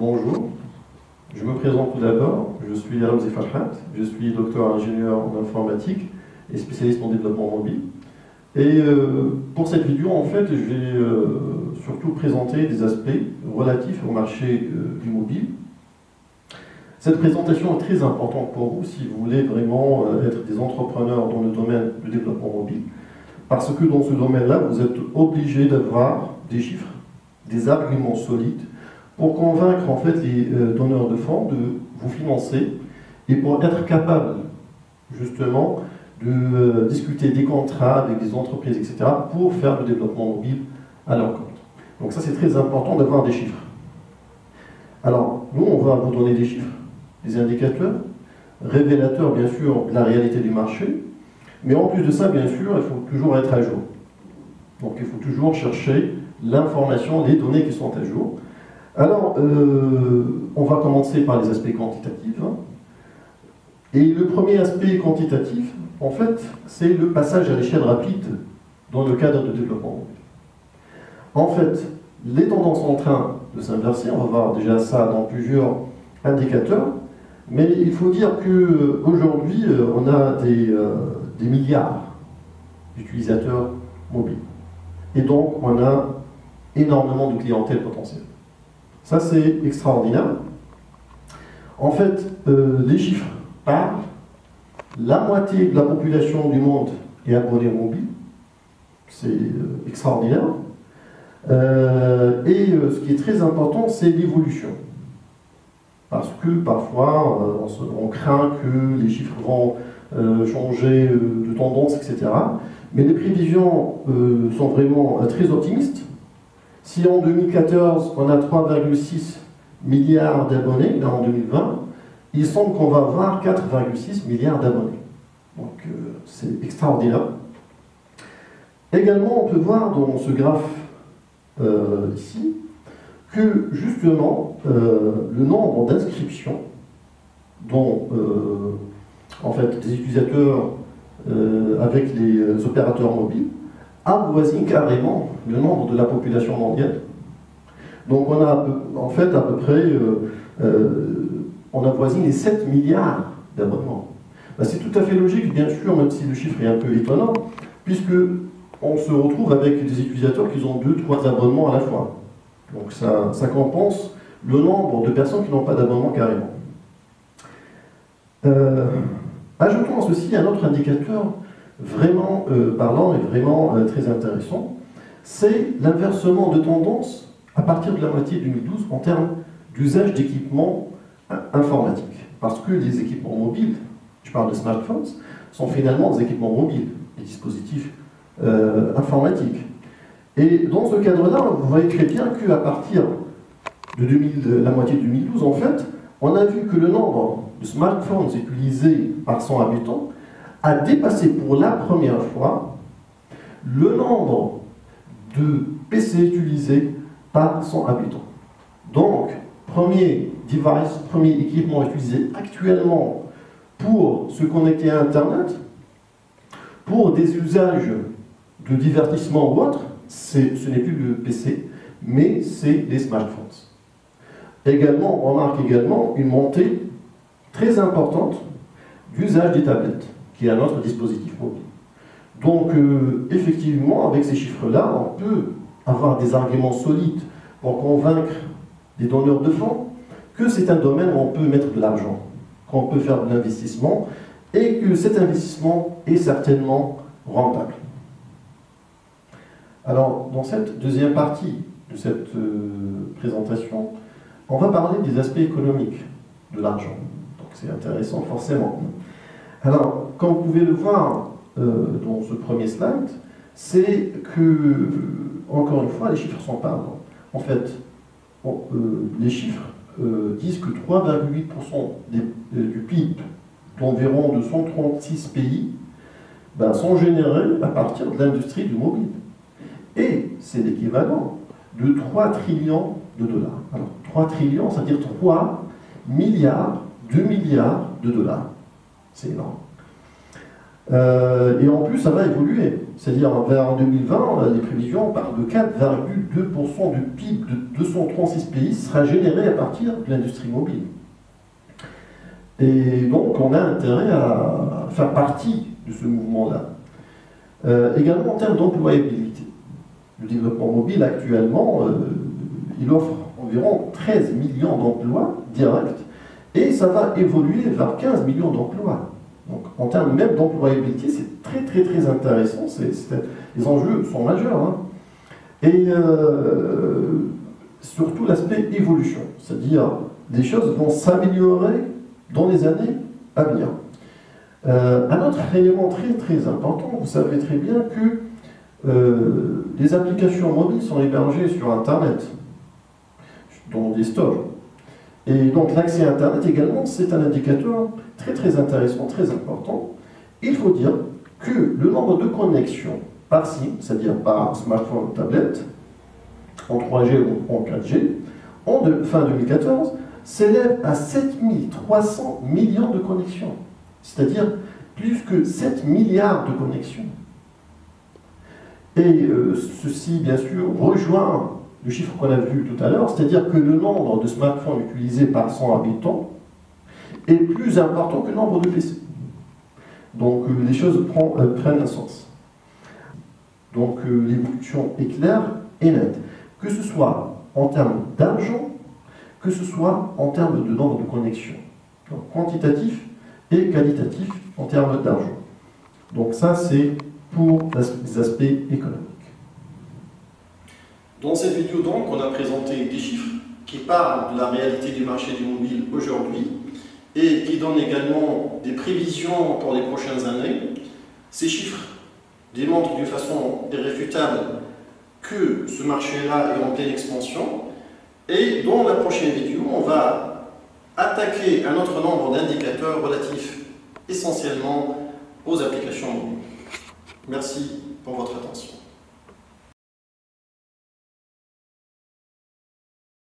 Bonjour, je me présente tout d'abord, je suis Ramzi Farhat, je suis docteur ingénieur en informatique et spécialiste en développement mobile. Et pour cette vidéo, en fait, je vais surtout présenter des aspects relatifs au marché du mobile. Cette présentation est très importante pour vous si vous voulez vraiment être des entrepreneurs dans le domaine du développement mobile, parce que dans ce domaine-là, vous êtes obligé d'avoir des chiffres, des arguments solides pour convaincre en fait les donneurs de fonds de vous financer et pour être capable justement de discuter des contrats avec des entreprises, etc., pour faire le développement mobile à leur compte. Donc ça, c'est très important d'avoir des chiffres. Alors, nous, on va vous donner des chiffres, des indicateurs, révélateurs, bien sûr, de la réalité du marché, mais en plus de ça, bien sûr, il faut toujours être à jour. Donc, il faut toujours chercher l'information, les données qui sont à jour. Alors, on va commencer par les aspects quantitatifs. Et le premier aspect quantitatif, en fait, c'est le passage à l'échelle rapide dans le cadre de développement mobile. En fait, les tendances sont en train de s'inverser. On va voir déjà ça dans plusieurs indicateurs. Mais il faut dire qu'aujourd'hui, on a des milliards d'utilisateurs mobiles. Et donc, on a énormément de clientèle potentielle. Ça, c'est extraordinaire. En fait, les chiffres parlent. La moitié de la population du monde est abonnée au mobile. C'est extraordinaire. Et ce qui est très important, c'est l'évolution. Parce que parfois, on craint que les chiffres vont changer de tendance, etc. Mais les prévisions sont vraiment très optimistes. Si en 2014, on a 3,6 milliards d'abonnés, là en 2020, il semble qu'on va avoir 4,6 milliards d'abonnés. Donc c'est extraordinaire. Également, on peut voir dans ce graphe ici que justement le nombre d'inscriptions dont en fait des utilisateurs avec les opérateurs mobiles avoisine carrément le nombre de la population mondiale. Donc on a en fait à peu près on avoisine les 7 milliards d'abonnements. Ben, c'est tout à fait logique, bien sûr, même si le chiffre est un peu étonnant, puisque on se retrouve avec des utilisateurs qui ont 2-3 abonnements à la fois. Donc ça compense le nombre de personnes qui n'ont pas d'abonnement carrément. Ajoutons à ceci un autre indicateur vraiment parlant et vraiment très intéressant, c'est l'inversement de tendance à partir de la moitié 2012 en termes d'usage d'équipements informatiques. Parce que les équipements mobiles, je parle de smartphones, sont finalement des équipements mobiles, des dispositifs informatiques. Et dans ce cadre-là, vous voyez très bien qu'à partir de la moitié de 2012, en fait, on a vu que le nombre de smartphones utilisés par 100 habitants a dépassé pour la première fois le nombre de PC utilisés par 100 habitants. Donc, premier device, premier équipement utilisé actuellement pour se connecter à Internet, pour des usages de divertissement ou autre, ce n'est plus le PC, mais c'est les smartphones. Également, on remarque également une montée très importante d'usage des tablettes, qui est un autre dispositif mobile. Donc, effectivement, avec ces chiffres-là, on peut avoir des arguments solides pour convaincre des donneurs de fonds que c'est un domaine où on peut mettre de l'argent, qu'on peut faire de l'investissement, et que cet investissement est certainement rentable. Alors, dans cette deuxième partie de cette présentation, on va parler des aspects économiques de l'argent. Donc c'est intéressant forcément. Alors, comme vous pouvez le voir dans ce premier slide, c'est que, encore une fois, les chiffres sont parlants. En fait, les chiffres disent que 3,8% du PIB d'environ 236 pays sont générés à partir de l'industrie du mobile. Et c'est l'équivalent de 3 trillions de dollars. Alors, 3 trillions, c'est-à-dire 3 milliards, 2 milliards de dollars. C'est énorme. Et en plus, ça va évoluer. C'est-à-dire, vers 2020, les prévisions parlent de 4,2% du PIB de 236 pays sera généré à partir de l'industrie mobile. Et donc, on a intérêt à faire partie de ce mouvement-là. Également, en termes d'employabilité. Le développement mobile, actuellement, il offre environ 13 millions d'emplois directs, et ça va évoluer vers 15 millions d'emplois. Donc, en termes même d'employabilité, c'est très très très intéressant. Les enjeux sont majeurs. Hein. Et surtout l'aspect évolution, c'est-à-dire les choses vont s'améliorer dans les années à venir. Un autre élément très très important, vous savez très bien que les applications mobiles sont hébergées sur Internet, dans des stores. Et donc l'accès à Internet également, c'est un indicateur très très intéressant, très important. Il faut dire que le nombre de connexions par SIM, c'est-à-dire par smartphone ou tablette, en 3G ou en 4G, fin 2014, s'élève à 7300 millions de connexions. C'est-à-dire plus que 7 milliards de connexions. Et ceci, bien sûr, rejoint le chiffre qu'on a vu tout à l'heure, c'est-à-dire que le nombre de smartphones utilisés par 100 habitants est plus important que le nombre de PC. Donc les choses prennent un sens. Donc l'évolution est claire et nette, que ce soit en termes d'argent, que ce soit en termes de nombre de connexions. Donc quantitatif et qualitatif en termes d'argent. Donc ça, c'est pour les aspects économiques. Dans cette vidéo, donc, on a présenté des chiffres qui parlent de la réalité du marché du mobile aujourd'hui et qui donnent également des prévisions pour les prochaines années. Ces chiffres démontrent d'une façon irréfutable que ce marché-là est en pleine expansion. Et dans la prochaine vidéo, on va attaquer un autre nombre d'indicateurs relatifs essentiellement aux applications mobiles. Merci pour votre attention.